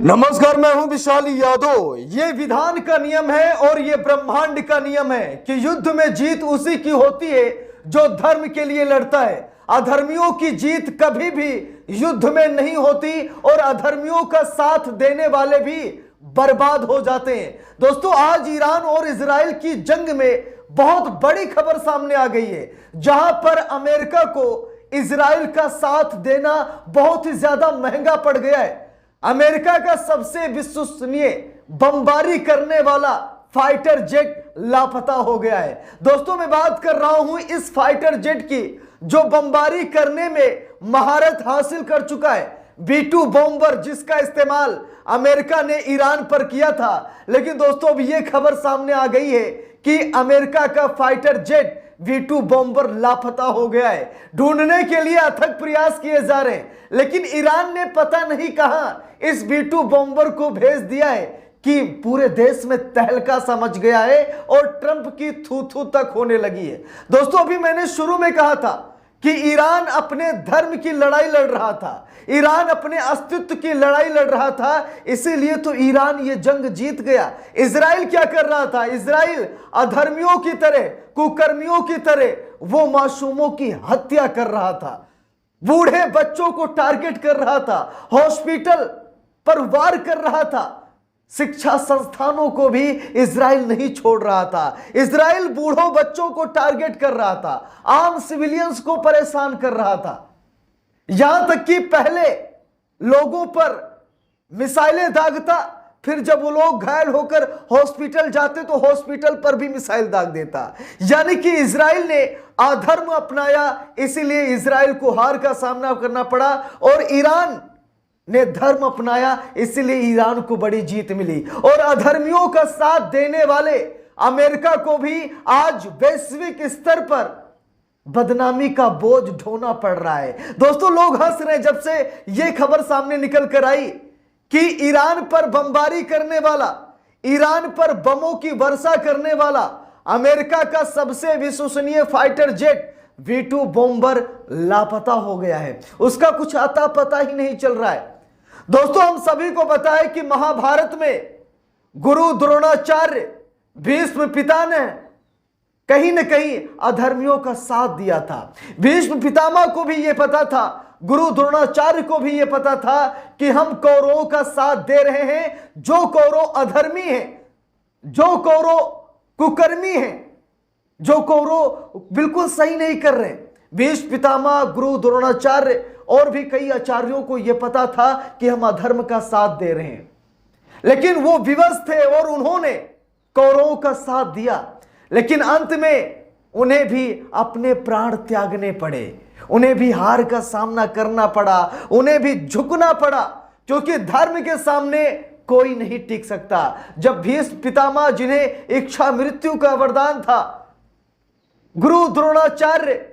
नमस्कार, मैं हूं विशाली यादव। ये विधान का नियम है और ये ब्रह्मांड का नियम है कि युद्ध में जीत उसी की होती है जो धर्म के लिए लड़ता है। अधर्मियों की जीत कभी भी युद्ध में नहीं होती और अधर्मियों का साथ देने वाले भी बर्बाद हो जाते हैं। दोस्तों, आज ईरान और इजराइल की जंग में बहुत बड़ी खबर सामने आ गई है, जहां पर अमेरिका को इजराइल का साथ देना बहुत ही ज्यादा महंगा पड़ गया है। अमेरिका का सबसे विश्वसनीय बमबारी करने वाला फाइटर जेट लापता हो गया है। दोस्तों, मैं बात कर रहा हूं इस फाइटर जेट की जो बमबारी करने में महारत हासिल कर चुका है। B-2 बॉम्बर जिसका इस्तेमाल अमेरिका ने ईरान पर किया था। लेकिन दोस्तों, अब यह खबर सामने आ गई है कि अमेरिका का फाइटर जेट B-2 बॉम्बर लापता हो गया है। ढूंढने के लिए अथक प्रयास किए जा रहे हैं, लेकिन ईरान ने पता नहीं कहां इस B-2 बॉम्बर को भेज दिया है कि पूरे देश में तहलका समझ गया है और ट्रंप की थू थू तक होने लगी है। दोस्तों, अभी मैंने शुरू में कहा था कि ईरान अपने धर्म की लड़ाई लड़ रहा था, ईरान अपने अस्तित्व की लड़ाई लड़ रहा था, इसीलिए तो ईरान ये जंग जीत गया। इजराइल क्या कर रहा था? इजराइल अधर्मियों की तरह, कुकर्मियों की तरह वो मासूमों की हत्या कर रहा था, बूढ़े बच्चों को टारगेट कर रहा था, हॉस्पिटल पर वार कर रहा था, शिक्षा संस्थानों को भी इजराइल नहीं छोड़ रहा था। इजराइल बूढ़ों बच्चों को टारगेट कर रहा था, आम सिविलियंस को परेशान कर रहा था, यहां तक कि पहले लोगों पर मिसाइलें दागता, फिर जब वो लोग घायल होकर हॉस्पिटल जाते तो हॉस्पिटल पर भी मिसाइल दाग देता। यानी कि इजराइल ने अधर्म अपनाया, इसीलिए इजराइल को हार का सामना करना पड़ा, और ईरान ने धर्म अपनाया, इसलिए ईरान को बड़ी जीत मिली। और अधर्मियों का साथ देने वाले अमेरिका को भी आज वैश्विक स्तर पर बदनामी का बोझ ढोना पड़ रहा है। दोस्तों, लोग हंस रहे हैं जब से यह खबर सामने निकल कर आई कि ईरान पर बमबारी करने वाला, ईरान पर बमों की वर्षा करने वाला अमेरिका का सबसे विश्वसनीय फाइटर जेट B-2 बॉम्बर लापता हो गया है। उसका कुछ आता पता ही नहीं चल रहा है। दोस्तों, हम सभी को पता है कि महाभारत में गुरु द्रोणाचार्य भीष्म पिता ने कहीं न कहीं अधर्मियों का साथ दिया था। भीष्म पितामह को भी यह पता था, गुरु द्रोणाचार्य को भी यह पता था कि हम कौरवों का साथ दे रहे हैं, जो कौरव अधर्मी हैं, जो कौरव कुकर्मी हैं, जो कौरव बिल्कुल सही नहीं कर रहे। भीष्म पितामह, गुरु द्रोणाचार्य और भी कई आचार्यों को यह पता था कि हम अधर्म का साथ दे रहे हैं, लेकिन वो विवश थे और उन्होंने कौरवों का साथ दिया। लेकिन अंत में उन्हें भी अपने प्राण त्यागने पड़े, उन्हें भी हार का सामना करना पड़ा, उन्हें भी झुकना पड़ा, क्योंकि धर्म के सामने कोई नहीं टिक सकता। जब भीष्म पितामह, जिन्हें इच्छा मृत्यु का वरदान था, गुरु द्रोणाचार्य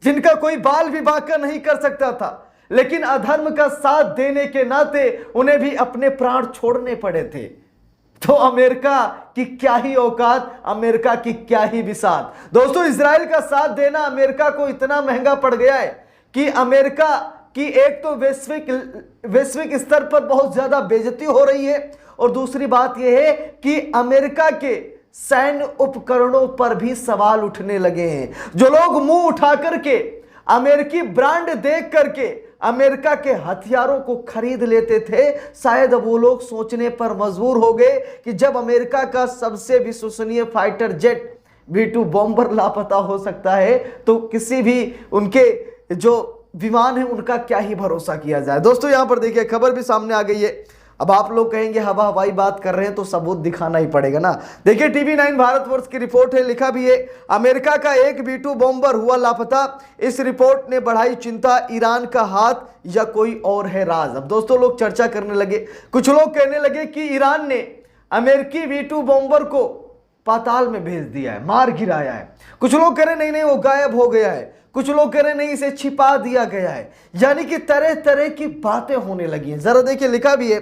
जिनका कोई बाल विवाह का नहीं कर सकता था, लेकिन अधर्म का साथ देने के नाते उन्हें भी अपने प्राण छोड़ने पड़े थे, तो अमेरिका की क्या ही औकात, अमेरिका की क्या ही विसात। दोस्तों, इजराइल का साथ देना अमेरिका को इतना महंगा पड़ गया है कि अमेरिका की एक तो वैश्विक स्तर पर बहुत ज्यादा बेइज्जती हो रही है, और दूसरी बात यह है कि अमेरिका के सैन्य उपकरणों पर भी सवाल उठने लगे हैं। जो लोग मुंह उठा करके अमेरिकी ब्रांड देख करके अमेरिका के हथियारों को खरीद लेते थे, शायद अब वो लोग सोचने पर मजबूर हो गए कि जब अमेरिका का सबसे विश्वसनीय फाइटर जेट B-2 बॉम्बर लापता हो सकता है, तो किसी भी उनके जो विमान है उनका क्या ही भरोसा किया जाए। दोस्तों, यहां पर देखिए खबर भी सामने आ गई है। अब आप लोग कहेंगे हवा हवाई बात कर रहे हैं तो सबूत दिखाना ही पड़ेगा ना। देखिए, TV9 भारतवर्ष की रिपोर्ट है, लिखा भी है, अमेरिका का एक B-2 बॉम्बर हुआ लापता। इस रिपोर्ट ने बढ़ाई चिंता, ईरान का हाथ या कोई और है राज। अब दोस्तों, लोग चर्चा करने लगे, कुछ लोग कहने लगे कि ईरान ने अमेरिकी B-2 बॉम्बर को पाताल में भेज दिया है, मार गिराया है। कुछ लोग कह रहे नहीं नहीं वो गायब हो गया है, कुछ लोग कह रहे नहीं इसे छिपा दिया गया है। यानी कि तरह तरह की बातें होने लगी हैं। जरा देखिए, लिखा भी है,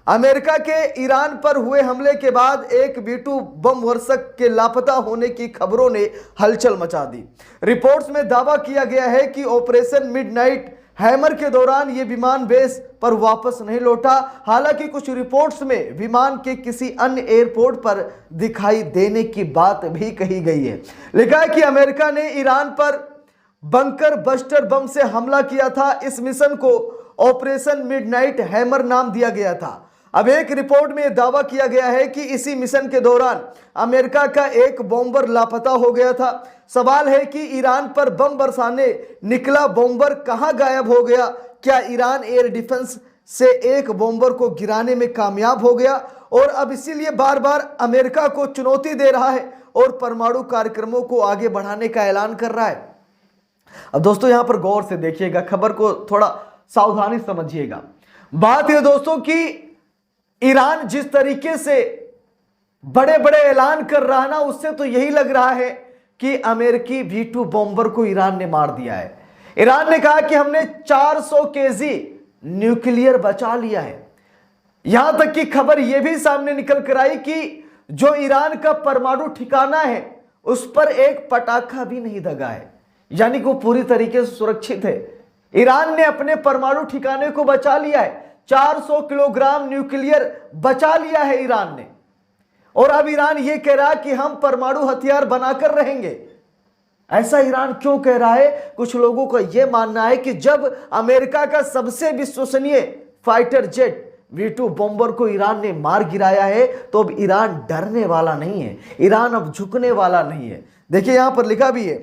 अमेरिका के ईरान पर हुए हमले के बाद एक B-2 बम वर्षक के लापता होने की खबरों ने हलचल मचा दी। रिपोर्ट्स में दावा किया गया है कि ऑपरेशन मिडनाइट हैमर के दौरान यह विमान बेस पर वापस नहीं लौटा। हालांकि कुछ रिपोर्ट्स में विमान के किसी अन्य एयरपोर्ट पर दिखाई देने की बात भी कही गई है। लिखा है कि अमेरिका ने ईरान पर बंकर बस्टर बम से हमला किया था। इस मिशन को ऑपरेशन मिडनाइट हैमर नाम दिया गया था। अब एक रिपोर्ट में दावा किया गया है कि इसी मिशन के दौरान अमेरिका का एक बॉम्बर लापता हो गया था। सवाल है कि ईरान पर बम बरसाने निकला बॉम्बर कहां गायब हो गया? क्या ईरान एयर डिफेंस से एक बॉम्बर को गिराने में कामयाब हो गया और अब इसीलिए बार बार अमेरिका को चुनौती दे रहा है और परमाणु कार्यक्रमों को आगे बढ़ाने का ऐलान कर रहा है? अब दोस्तों यहां पर गौर से देखिएगा, खबर को थोड़ा सावधानी समझिएगा। बात यह दोस्तों कि ईरान जिस तरीके से बड़े बड़े ऐलान कर रहा है ना, उससे तो यही लग रहा है कि अमेरिकी V2 बॉम्बर को ईरान ने मार दिया है। ईरान ने कहा कि हमने 400 केजी न्यूक्लियर बचा लिया है। यहां तक कि खबर यह भी सामने निकल कर आई कि जो ईरान का परमाणु ठिकाना है उस पर एक पटाखा भी नहीं दगा है, यानी कि वो पूरी तरीके से सुरक्षित है। ईरान ने अपने परमाणु ठिकाने को बचा लिया है। 400 किलोग्राम न्यूक्लियर बचा लिया है ईरान ने, और अब ईरान यह कह रहा है कि हम परमाणु हथियार बनाकर रहेंगे। ऐसा ईरान क्यों कह रहा है? कुछ लोगों का यह मानना है कि जब अमेरिका का सबसे विश्वसनीय फाइटर जेट V2 बॉम्बर को ईरान ने मार गिराया है तो अब ईरान डरने वाला नहीं है, ईरान अब झुकने वाला नहीं है। देखिए यहां पर लिखा भी है,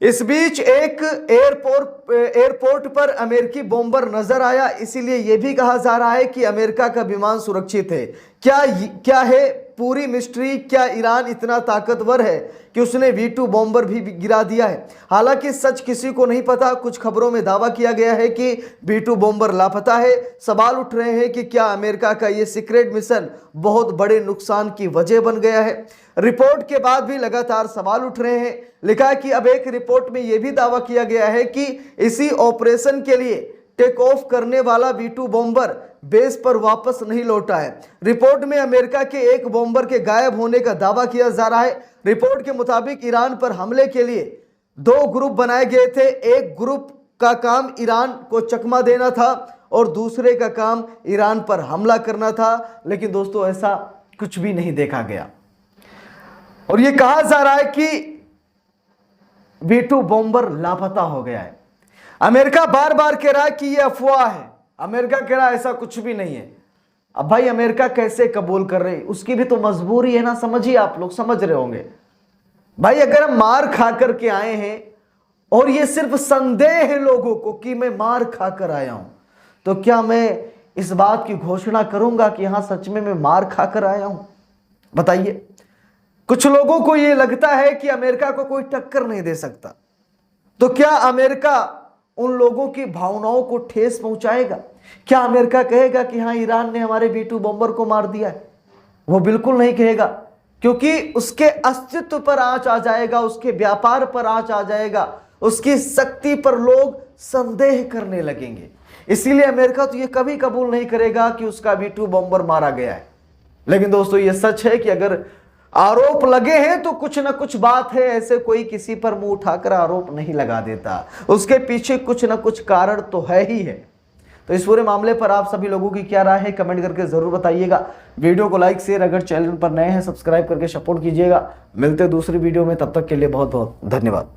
इस बीच एक एयरपोर्ट पर अमेरिकी बॉम्बर नजर आया, इसीलिए यह भी कहा जा रहा है कि अमेरिका का विमान सुरक्षित है। क्या है पूरी मिस्ट्री? क्या ईरान इतना ताकतवर है कि उसने V2 बॉम्बर भी गिरा दिया है? हालांकि सच किसी को नहीं पता। कुछ खबरों में दावा किया गया है कि V2 बॉम्बर लापता है। सवाल उठ रहे हैं कि क्या अमेरिका का यह सीक्रेट मिशन बहुत बड़े नुकसान की वजह बन गया है? रिपोर्ट के बाद भी लगातार सवाल उठ रहे हैं। लिखा है कि अब एक रिपोर्ट में यह भी दावा किया गया है कि इसी ऑपरेशन के लिए टेक ऑफ करने वाला V2 बॉम्बर बेस पर वापस नहीं लौटा है। रिपोर्ट में अमेरिका के एक बॉम्बर के गायब होने का दावा किया जा रहा है। रिपोर्ट के मुताबिक ईरान पर हमले के लिए 2 ग्रुप बनाए गए थे। एक ग्रुप का काम ईरान को चकमा देना था और दूसरे का काम ईरान पर हमला करना था। लेकिन दोस्तों ऐसा कुछ भी नहीं देखा गया और यह कहा जा रहा है कि V2 बॉम्बर लापता हो गया है। अमेरिका बार बार कह रहा है कि यह अफवाह है। अमेरिका कह रहा है ऐसा कुछ भी नहीं है। अब भाई अमेरिका कैसे कबूल कर रही? उसकी भी तो मजबूरी है ना, समझिए, आप लोग समझ रहे होंगे। भाई अगर हम मार खा कर के आए हैं और ये सिर्फ संदेह है लोगों को कि मैं मार खा कर आया हूं, तो क्या मैं इस बात की घोषणा करूंगा कि हां सच में मैं मार खा कर आया हूं? बताइए। कुछ लोगों को यह लगता है कि अमेरिका को कोई टक्कर नहीं दे सकता, तो क्या अमेरिका उन लोगों की भावनाओं को ठेस पहुंचाएगा? क्या अमेरिका कहेगा कि हां ईरान ने हमारे V2 बॉम्बर को मार दिया है? वो बिल्कुल नहीं कहेगा, क्योंकि उसके अस्तित्व पर आंच आ जाएगा, उसके व्यापार पर आंच आ जाएगा, उसकी शक्ति पर लोग संदेह करने लगेंगे। इसीलिए अमेरिका तो ये कभी कबूल नहीं करेगा कि उसका V2 बॉम्बर मारा गया है। लेकिन दोस्तों ये सच है कि अगर आरोप लगे हैं तो कुछ ना कुछ बात है। ऐसे कोई किसी पर मुंह उठाकर आरोप नहीं लगा देता, उसके पीछे कुछ ना कुछ कारण तो है ही है। तो इस पूरे मामले पर आप सभी लोगों की क्या राय है कमेंट करके जरूर बताइएगा। वीडियो को लाइक शेयर, अगर चैनल पर नए हैं सब्सक्राइब करके सपोर्ट कीजिएगा। मिलते हैं दूसरी वीडियो में, तब तक के लिए बहुत बहुत धन्यवाद।